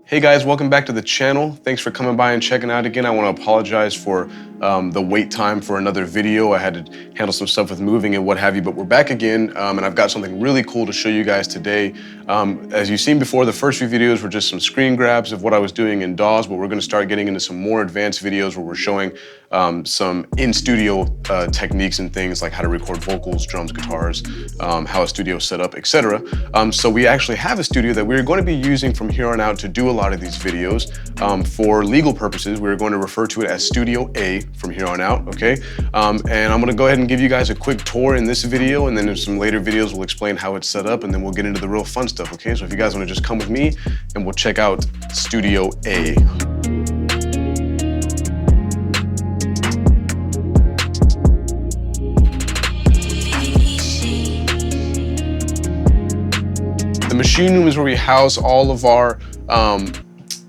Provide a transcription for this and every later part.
Hey guys, welcome back to the channel. Thanks for coming by and checking out again. I want to apologize for the wait time for another video. I had to handle some stuff with moving and what have you, but we're back again, and I've got something really cool to show you guys today. As you've seen before, the first few videos were just some screen grabs of what I was doing in DAWs, but we're going to start getting into some more advanced videos where we're showing some in-studio techniques and things like how to record vocals, drums, guitars, how a studio is set up, etc. So we actually have a studio that we're going to be using from here on out to do a lot of these videos. For legal purposes, we're going to refer to it as Studio A from here on out, okay? And I'm going to go ahead and give you guys a quick tour in this video, and then in some later videos we'll explain how it's set up, and then we'll get into the real fun stuff, okay? So if you guys want to just come with me and we'll check out Studio A. The machine room is where we house all of our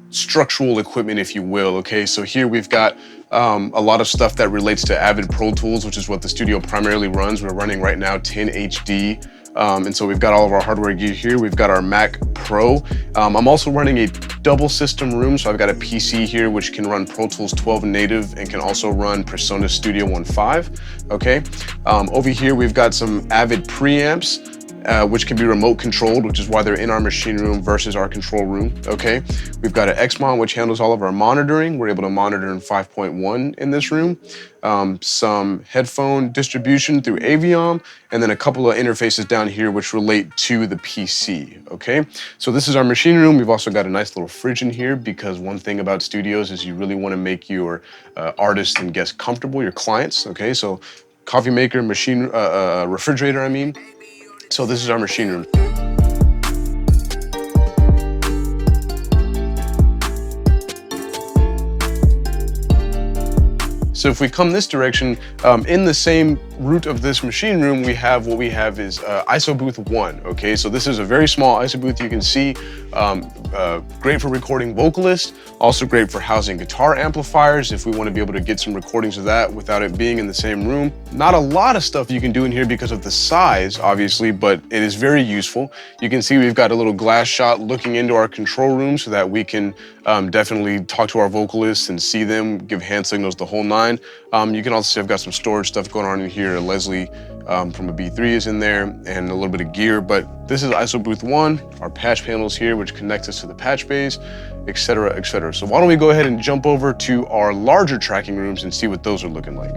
structural equipment, if you will, okay? So here we've got a lot of stuff that relates to Avid Pro Tools, which is what the studio primarily runs. We're running right now 10HD. And so we've got all of our hardware gear here. We've got our Mac Pro. I'm also running a double system room. So I've got a PC here, which can run Pro Tools 12 native and can also run PreSonus Studio One 5, okay? Over here, we've got some Avid preamps, which can be remote controlled, which is why they're in our machine room versus our control room, okay? We've got an XMON, which handles all of our monitoring. We're able to monitor in 5.1 in this room. Some headphone distribution through Aviom, and then a couple of interfaces down here which relate to the PC, okay? So this is our machine room. We've also got a nice little fridge in here because one thing about studios is you really want to make your artists and guests comfortable, your clients, okay? So coffee maker, machine, refrigerator, I mean. So this is our machine room. So if we come this direction, in the same route of this machine room, what we have is ISO Booth 1, okay? So this is a very small ISO booth you can see, great for recording vocalists, also great for housing guitar amplifiers if we want to be able to get some recordings of that without it being in the same room. Not a lot of stuff you can do in here because of the size, obviously, but it is very useful. You can see we've got a little glass shot looking into our control room so that we can definitely talk to our vocalists and see them, give hand signals, the whole nine. You can also see I've got some storage stuff going on in here. Leslie from a B3 is in there and a little bit of gear, but this is ISO Booth 1, our patch panels here, which connects us to the patch bays, etc., etc. So why don't we go ahead and jump over to our larger tracking rooms and see what those are looking like.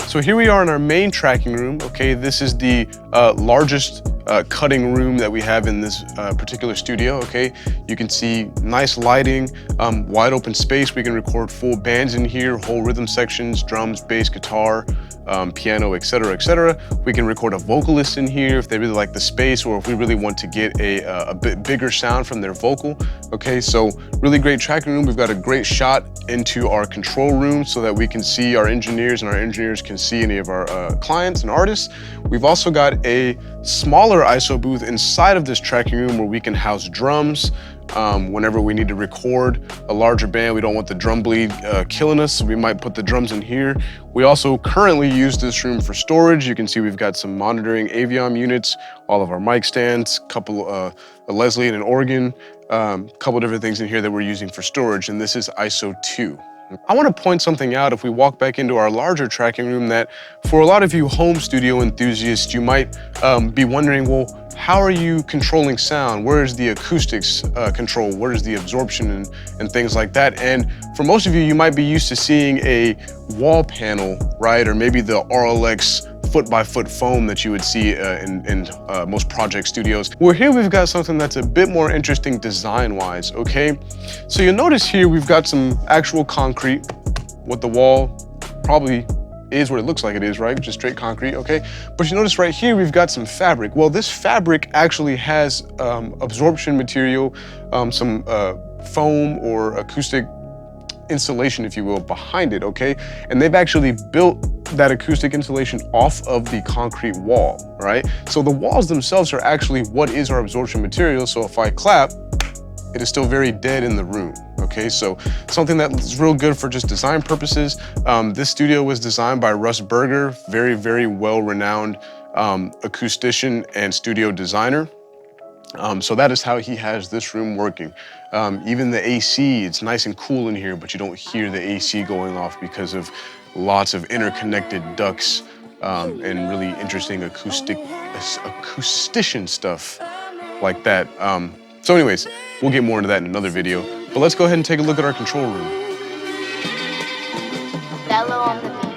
So here we are in our main tracking room, okay? This is the largest cutting room that we have in this particular studio, okay? You can see nice lighting, wide open space. We can record full bands in here, whole rhythm sections, drums, bass, guitar, piano, etc., etc. We can record a vocalist in here if they really like the space, or if we really want to get a bit bigger sound from their vocal, okay? So really great tracking room. We've got a great shot into our control room so that we can see our engineers and our engineers can see any of our clients and artists. We've also got a smaller ISO booth inside of this tracking room where we can house drums. Whenever we need to record a larger band, we don't want the drum bleed killing us, so we might put the drums in here. We also currently use this room for storage. You can see we've got some monitoring Aviom units, all of our mic stands, a couple a Leslie and an organ, couple different things in here that we're using for storage, and this is ISO 2. I want to point something out if we walk back into our larger tracking room that for a lot of you home studio enthusiasts, you might be wondering, well, how are you controlling sound? Where is the acoustics control? Where is the absorption and things like that? And for most of you, you might be used to seeing a wall panel, right? Or maybe the RLX foot-by-foot foam that you would see in most project studios. Well, here we've got something that's a bit more interesting design-wise, okay? So you'll notice here we've got some actual concrete. What the wall probably is what it looks like it is, right? Just straight concrete, okay? But you notice right here, we've got some fabric. Well, this fabric actually has absorption material, some foam or acoustic insulation, if you will, behind it, okay? And they've actually built that acoustic insulation off of the concrete wall, right? So the walls themselves are actually what is our absorption material. So if I clap, it is still very dead in the room, okay? So something that's real good for just design purposes. This studio was designed by Russ Berger, very, very well-renowned acoustician and studio designer. So that is how he has this room working. Even the AC, it's nice and cool in here, but you don't hear the AC going off because of lots of interconnected ducts and really interesting acoustician stuff like that. So anyways, we'll get more into that in another video, but let's go ahead and take a look at our control room. Bello on the beat.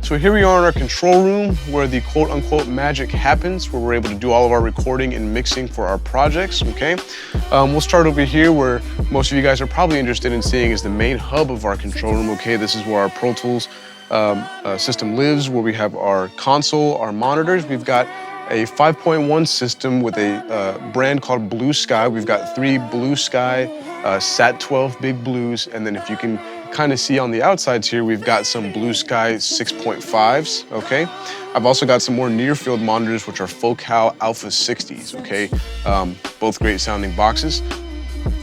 So here we are in our control room where the quote unquote magic happens, where we're able to do all of our recording and mixing for our projects, okay? We'll start over here where most of you guys are probably interested in seeing is the main hub of our control room, okay? This is where our Pro Tools system lives, where we have our console, our monitors. We've got a 5.1 system with a brand called Blue Sky. We've got 3 Blue Sky SAT12 Big Blues, and then if you can kind of see on the outsides here, we've got some Blue Sky 6.5s, okay? I've also got some more near field monitors, which are Focal Alpha 60s, okay? Both great sounding boxes.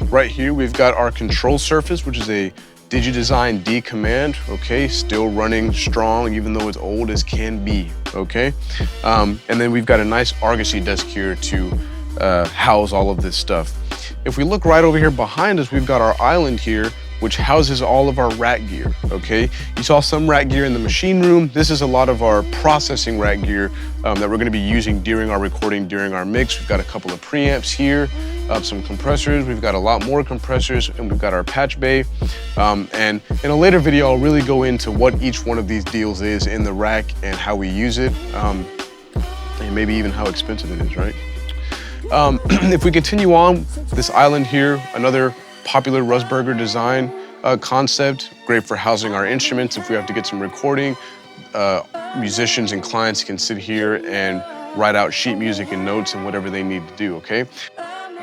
Right here, we've got our control surface, which is a DigiDesign D command, okay? Still running strong, even though it's old as can be, okay? And then we've got a nice Argosy desk here to house all of this stuff. If we look right over here behind us, we've got our island here, which houses all of our rack gear, okay? You saw some rack gear in the machine room. This is a lot of our processing rack gear that we're gonna be using during our recording, during our mix. We've got a couple of preamps here, some compressors. We've got a lot more compressors, and we've got our patch bay. And in a later video, I'll really go into what each one of these deals is in the rack and how we use it, and maybe even how expensive it is, right? If we continue on, this island here, another popular Russ Berger design concept, great for housing our instruments. If we have to get some recording, musicians and clients can sit here and write out sheet music and notes and whatever they need to do, okay?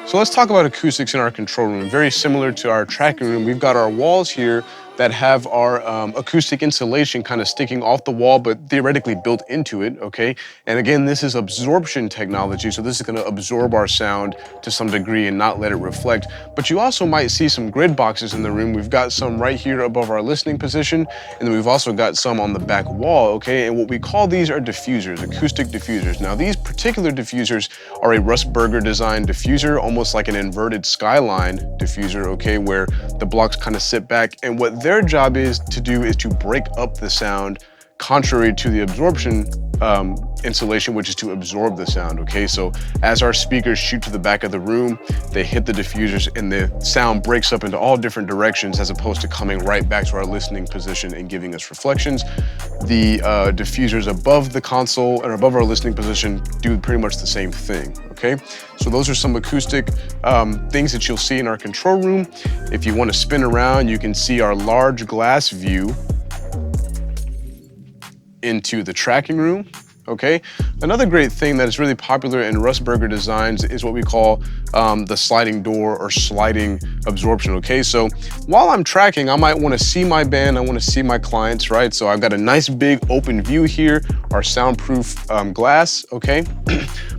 So let's talk about acoustics in our control room. Very similar to our tracking room, we've got our walls here that have our acoustic insulation kind of sticking off the wall, but theoretically built into it, okay? And again, this is absorption technology, so this is gonna absorb our sound to some degree and not let it reflect. But you also might see some grid boxes in the room. We've got some right here above our listening position, and then we've also got some on the back wall, okay? And what we call these are diffusers, acoustic diffusers. Now, these particular diffusers are a Russ Berger design diffuser, almost like an inverted skyline diffuser, okay, where the blocks kind of sit back, and what their job is to break up the sound, contrary to the absorption insulation, which is to absorb the sound, okay? So as our speakers shoot to the back of the room, they hit the diffusers and the sound breaks up into all different directions as opposed to coming right back to our listening position and giving us reflections. The diffusers above the console and above our listening position do pretty much the same thing, okay? So those are some acoustic things that you'll see in our control room. If you want to spin around, you can see our large glass view into the tracking room, okay? Another great thing that is really popular in Russ Berger designs is what we call the sliding door or sliding absorption, okay? So while I'm tracking, I might wanna see my band, I wanna see my clients, right? So I've got a nice big open view here, our soundproof glass, okay?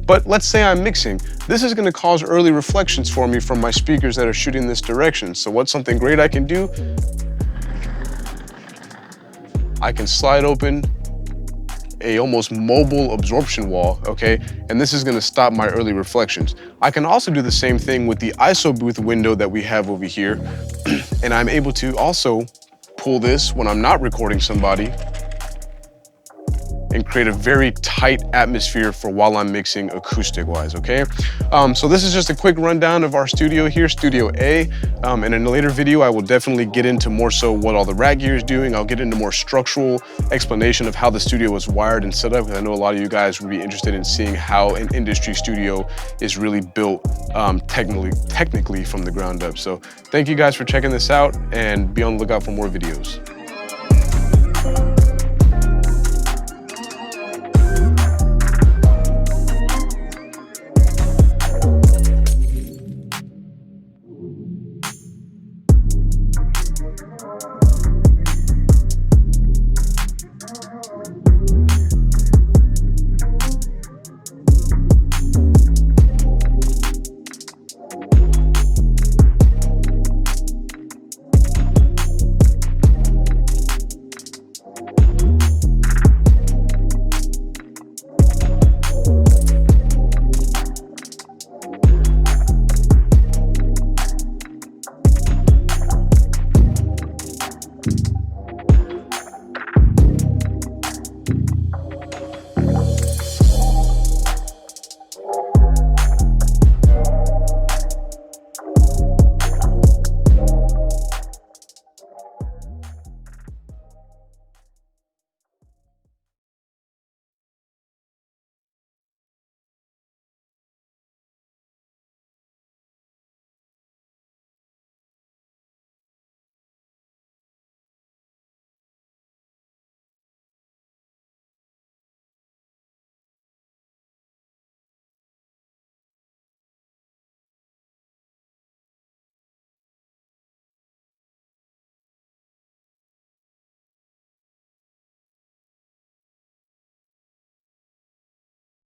But let's say I'm mixing. This is gonna cause early reflections for me from my speakers that are shooting this direction. So what's something great I can do? I can slide open a almost mobile absorption wall, okay? And this is gonna stop my early reflections. I can also do the same thing with the ISO booth window that we have over here. And I'm able to also pull this when I'm not recording somebody and create a very tight atmosphere for while I'm mixing acoustic wise, okay? So this is just a quick rundown of our studio here, Studio A. And in a later video, I will definitely get into more so what all the rack gear is doing. I'll get into more structural explanation of how the studio was wired and set up, because I know a lot of you guys would be interested in seeing how an industry studio is really built technically from the ground up. So thank you guys for checking this out, and be on the lookout for more videos.